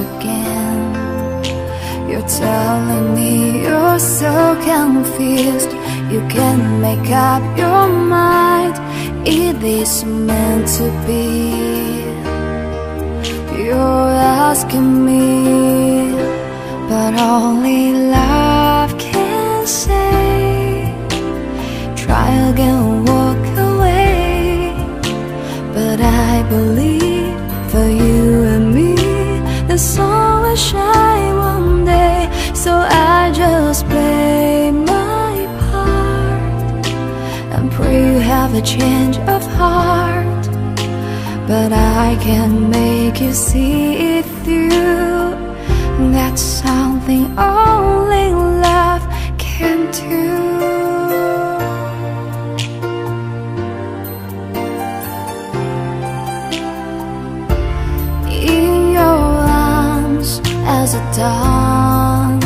again. You're telling me you're so confused, you can't make up your mind. Is this meant to be? You're asking me, but only love can say. Try again, walk away, but I believe for you and me the sun will shine one day. So I just play my part and pray you have a change of heart. But I can make you see it through. That's something only love can do. In your arms as a dawn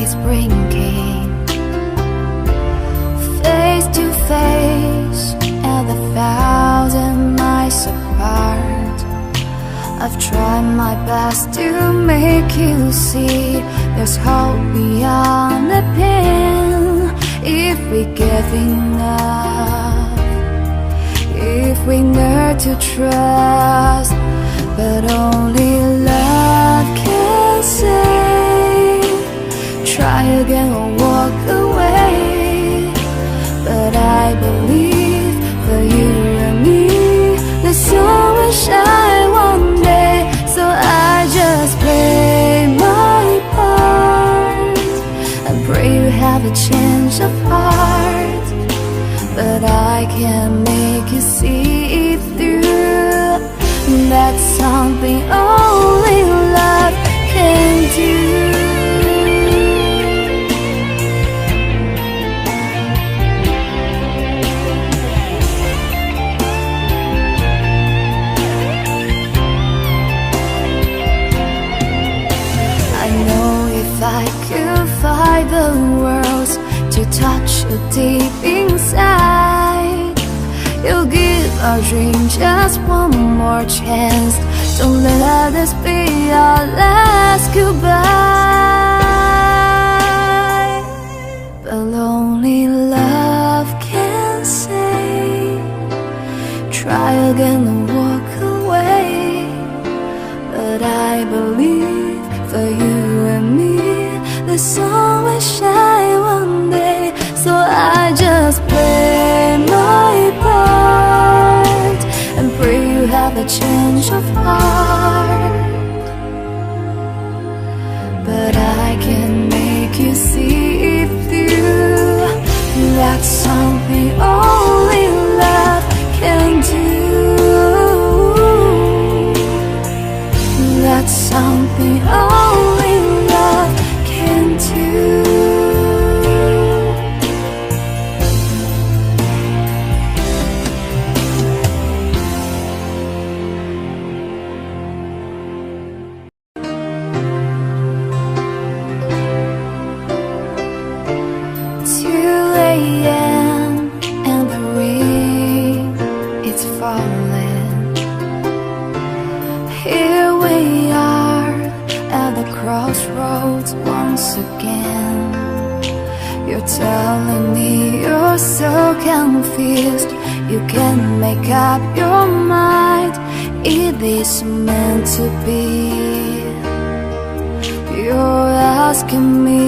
is bringing, face to face at 1,000 miles apart. I've tried my best to make you see there's hope beyond the pain. If we give enough, if we learn to trust, but only love can say. Try again or walk away, but I believe for you and me the sun will shine one day. So I just play my part and pray you have a change of heart. But I can make you see it through. That's something only love can do. I could find the words to touch you deep inside. You'll give our dream just one more chance. Don't let this be our last goodbye. But only love can say. Try again and walk away, but I believe for you and me the sun will shine one day. So I just play my part and pray you have a change of heart. But I can make you see it through. That's something only love can do. That's something only love can do. And the rain, it's falling. Here we are at the crossroads once again. You're telling me you're so confused, you can't make up your mind. Is this meant to be? You're asking me,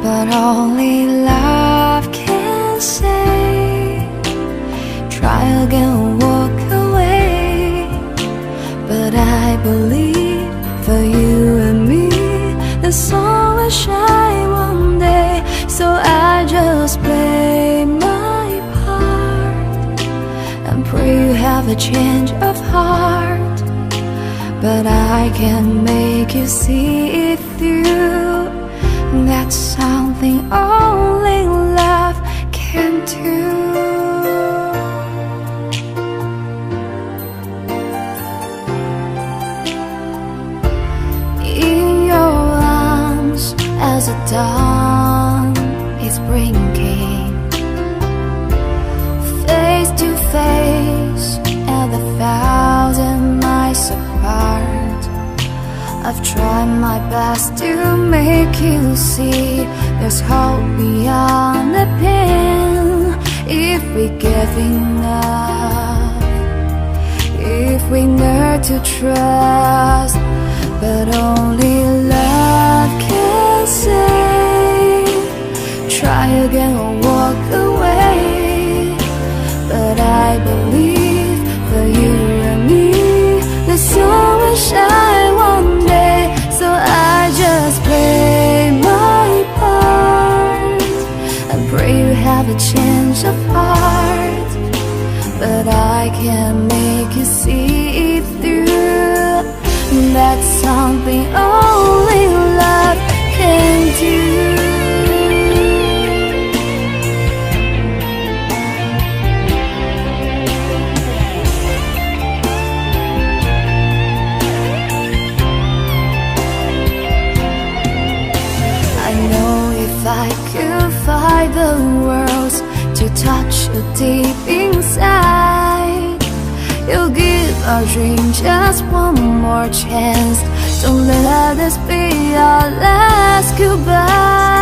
but only love can say. Try again, walk away, but I believe for you and me the sun will shine one day. So I just play my part and pray you have a change of heart. But I can make you see it through. That's something only love can do. In your arms as a dawn is bringing, face to face at 1,000 miles apart. best to make you see there's hope beyond the pain. If we give enough, if we learn to trust, but only love can save. Try again or walk away, but I believe for you and me the sun will shine one day. So I just play my part and pray you have a change of heart, but I can't make you see it through. That's something only love can do. I could find the words to touch you deep inside. You'll give our dream just one more chance. Don't let this be our last goodbye.